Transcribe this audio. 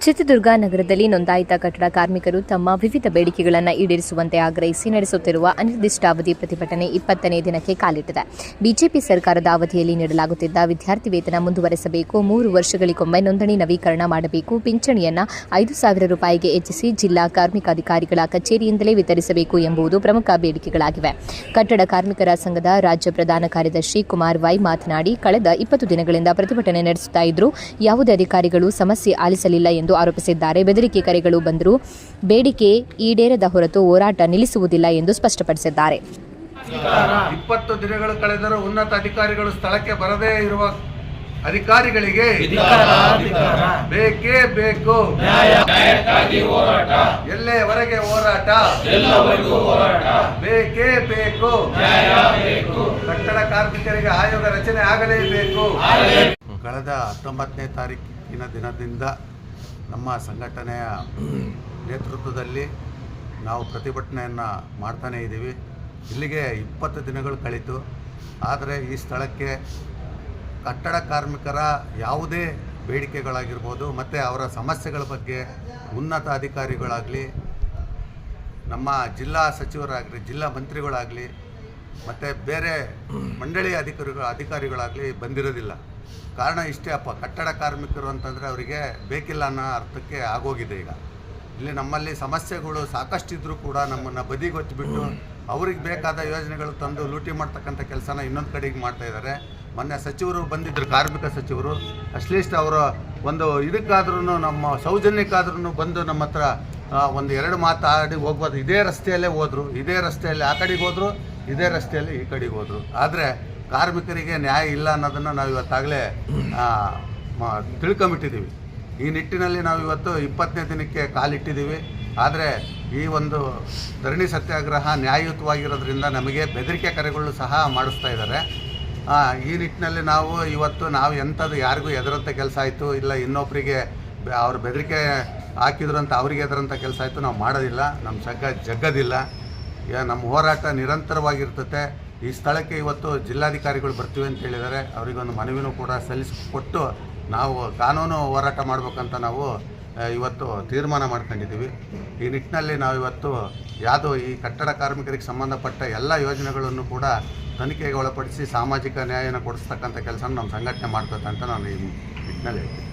ಚಿತ್ರದುರ್ಗ ನಗರದಲ್ಲಿ ನೋಂದಾಯಿತ ಕಟ್ಟಡ ಕಾರ್ಮಿಕರು ತಮ್ಮ ವಿವಿಧ ಬೇಡಿಕೆಗಳನ್ನು ಈಡೇರಿಸುವಂತೆ ಆಗ್ರಹಿಸಿ ನಡೆಸುತ್ತಿರುವ ಅನಿರ್ದಿಷ್ಟಾವಧಿ ಪ್ರತಿಭಟನೆ 20ನೇ ದಿನಕ್ಕೆ ಕಾಲಿಟ್ಟಿದೆ. ಬಿಜೆಪಿ ಸರ್ಕಾರದ ಅವಧಿಯಲ್ಲಿ ನೀಡಲಾಗುತ್ತಿದ್ದ ವಿದ್ಯಾರ್ಥಿ ವೇತನ ಮುಂದುವರೆಸಬೇಕು, 3 ವರ್ಷಗಳಿಗೊಮ್ಮೆ ನೋಂದಣಿ ನವೀಕರಣ ಮಾಡಬೇಕು, ಪಿಂಚಣಿಯನ್ನು 5,000 ರೂಪಾಯಿಗೆ ಹೆಚ್ಚಿಸಿ ಜಿಲ್ಲಾ ಕಾರ್ಮಿಕಾಧಿಕಾರಿಗಳ ಕಚೇರಿಯಿಂದಲೇ ವಿತರಿಸಬೇಕು ಎಂಬುದು ಪ್ರಮುಖ ಬೇಡಿಕೆಗಳಾಗಿವೆ. ಕಟ್ಟಡ ಕಾರ್ಮಿಕರ ಸಂಘದ ರಾಜ್ಯ ಪ್ರಧಾನ ಕಾರ್ಯದರ್ಶಿ ಕುಮಾರ್ ವೈ ಮಾತನಾಡಿ, ಕಳೆದ 20 ದಿನಗಳಿಂದ ಪ್ರತಿಭಟನೆ ನಡೆಸುತ್ತಾ ಇದ್ದರೂ ಯಾವುದೇ ಅಧಿಕಾರಿಗಳು ಸಮಸ್ಯೆ ಆಲಿಸಲಿಲ್ಲ ಎಂದು ಆರೋಪಿಸಿದ್ದಾರೆ. ಬೆದರಿಕೆ ಕರೆಗಳು ಬಂದರೂ ಬೇಡಿಕೆ ಈಡೇರದ ಹೊರತು ಹೋರಾಟ ನಿಲ್ಲಿಸುವುದಿಲ್ಲ ಎಂದು ಸ್ಪಷ್ಟಪಡಿಸಿದ್ದಾರೆ. 20 ದಿನಗಳು ಕಳೆದರೂ ಉನ್ನತ ಅಧಿಕಾರಿಗಳು ಸ್ಥಳಕ್ಕೆ ಬರದೇ ಇರುವ ಅಧಿಕಾರಿಗಳಿಗೆ ಬೇಕೇ ಬೇಕು. ಎಲ್ಲೇವರೆಗೆ ಹೋರಾಟ, ಬೇಕೇ ಬೇಕು. ಕಟ್ಟಡ ಕಾರ್ಮಿಕರಿಗೆ ಆಯೋಗ ರಚನೆ ಆಗಲೇಬೇಕು. ಕಳೆದ 19ನೇ ತಾರೀಕಿನ ದಿನದಿಂದ ನಮ್ಮ ಸಂಘಟನೆಯ ನೇತೃತ್ವದಲ್ಲಿ ನಾವು ಪ್ರತಿಭಟನೆಯನ್ನು ಮಾಡ್ತಾನೇ ಇದ್ದೀವಿ. ಇಲ್ಲಿಗೆ 20 ದಿನಗಳು ಕಳೀತು. ಆದರೆ ಈ ಸ್ಥಳಕ್ಕೆ ಕಟ್ಟಡ ಕಾರ್ಮಿಕರ ಯಾವುದೇ ಬೇಡಿಕೆಗಳಾಗಿರ್ಬೋದು ಮತ್ತು ಅವರ ಸಮಸ್ಯೆಗಳ ಬಗ್ಗೆ ಉನ್ನತ ಅಧಿಕಾರಿಗಳಾಗಲಿ, ನಮ್ಮ ಜಿಲ್ಲಾ ಸಚಿವರಾಗಲಿ, ಜಿಲ್ಲಾ ಮಂತ್ರಿಗಳಾಗಲಿ ಮತ್ತು ಬೇರೆ ಮಂಡಳಿ ಅಧಿಕಾರಿಗಳಾಗಲಿ ಬಂದಿರೋದಿಲ್ಲ. ಕಾರಣ ಇಷ್ಟೇ ಅಪ್ಪ, ಕಟ್ಟಡ ಕಾರ್ಮಿಕರು ಅಂತಂದರೆ ಅವರಿಗೆ ಬೇಕಿಲ್ಲ ಅನ್ನೋ ಅರ್ಥಕ್ಕೆ ಆಗೋಗಿದೆ. ಈಗ ಇಲ್ಲಿ ನಮ್ಮಲ್ಲಿ ಸಮಸ್ಯೆಗಳು ಸಾಕಷ್ಟಿದ್ರೂ ಕೂಡ ನಮ್ಮನ್ನು ಬದಿಗೊತ್ತಿಬಿಟ್ಟು ಅವ್ರಿಗೆ ಬೇಕಾದ ಯೋಜನೆಗಳು ತಂದು ಲೂಟಿ ಮಾಡ್ತಕ್ಕಂಥ ಕೆಲಸನ ಇನ್ನೊಂದು ಕಡೆಗೆ ಮಾಡ್ತಾಯಿದ್ದಾರೆ. ಮೊನ್ನೆ ಸಚಿವರು ಬಂದಿದ್ದರು, ಕಾರ್ಮಿಕ ಸಚಿವರು. ಅಟ್ಲೀಸ್ಟ್ ಅವರು ಒಂದು ಇದಕ್ಕಾದ್ರೂ ನಮ್ಮ ಸೌಜನ್ಯಕ್ಕಾದ್ರೂ ಬಂದು ನಮ್ಮ ಹತ್ರ ಒಂದು 2 ಮಾತಾಡಿ ಹೋಗ್ಬೋದು. ಇದೇ ರಸ್ತೆಯಲ್ಲೇ ಹೋದರು, ಇದೇ ರಸ್ತೆಯಲ್ಲಿ ಆ ಕಡೆಗೆ ಹೋದರು, ಇದೇ ರಸ್ತೆಯಲ್ಲಿ ಈ ಕಡೆಗೆ ಹೋದರು. ಆದರೆ ಕಾರ್ಮಿಕರಿಗೆ ನ್ಯಾಯ ಇಲ್ಲ ಅನ್ನೋದನ್ನು ನಾವು ಇವತ್ತಾಗಲೇ ತಿಳ್ಕೊಂಬಿಟ್ಟಿದ್ದೀವಿ. ಈ ನಿಟ್ಟಿನಲ್ಲಿ ನಾವು ಇವತ್ತು 20ನೇ ದಿನಕ್ಕೆ ಕಾಲಿಟ್ಟಿದ್ದೀವಿ. ಆದರೆ ಈ ಒಂದು ಧರಣಿ ಸತ್ಯಾಗ್ರಹ ನ್ಯಾಯಯುತವಾಗಿರೋದ್ರಿಂದ ನಮಗೆ ಬೆದರಿಕೆ ಕರೆಗಳು ಸಹ ಮಾಡಿಸ್ತಾ ಇದ್ದಾರೆ. ಈ ನಿಟ್ಟಿನಲ್ಲಿ ನಾವು ಎಂಥದ್ದು ಯಾರಿಗೂ ಎದರಂಥ ಕೆಲಸ ಆಯಿತು, ಇಲ್ಲ ಇನ್ನೊಬ್ಬರಿಗೆ ಅವ್ರ ಬೆದರಿಕೆ ಹಾಕಿದ್ರು ಅಂತ ಅವ್ರಿಗೆ ಎದರಂಥ ಕೆಲಸ ಆಯಿತು ನಾವು ಮಾಡೋದಿಲ್ಲ. ನಮ್ಮ ಜಗ್ಗದಿಲ್ಲ. ನಮ್ಮ ಹೋರಾಟ ನಿರಂತರವಾಗಿರ್ತದೆ. ಈ ಸ್ಥಳಕ್ಕೆ ಇವತ್ತು ಜಿಲ್ಲಾಧಿಕಾರಿಗಳು ಬರ್ತೀವಿ ಅಂತ ಹೇಳಿದ್ದಾರೆ. ಅವರಿಗೊಂದು ಮನವಿನೂ ಕೂಡ ಸಲ್ಲಿಸಿಕೊಟ್ಟು ನಾವು ಕಾನೂನು ಹೋರಾಟ ಮಾಡಬೇಕಂತ ನಾವು ಇವತ್ತು ತೀರ್ಮಾನ ಮಾಡ್ಕೊಂಡಿದ್ದೀವಿ. ಈ ನಿಟ್ಟಿನಲ್ಲಿ ನಾವು ಇವತ್ತು ಈ ಕಟ್ಟಡ ಕಾರ್ಮಿಕರಿಗೆ ಸಂಬಂಧಪಟ್ಟ ಎಲ್ಲ ಯೋಜನೆಗಳನ್ನು ಕೂಡ ತನಿಖೆಗೆ ಒಳಪಡಿಸಿ ಸಾಮಾಜಿಕ ನ್ಯಾಯನ ಕೊಡಿಸ್ತಕ್ಕಂಥ ಕೆಲಸ ನಮ್ಮ ಸಂಘಟನೆ ಮಾಡ್ತದೆ ಅಂತ ನಾನು ಈ ನಿಟ್ಟಿನಲ್ಲಿ ಹೇಳ್ತೀನಿ.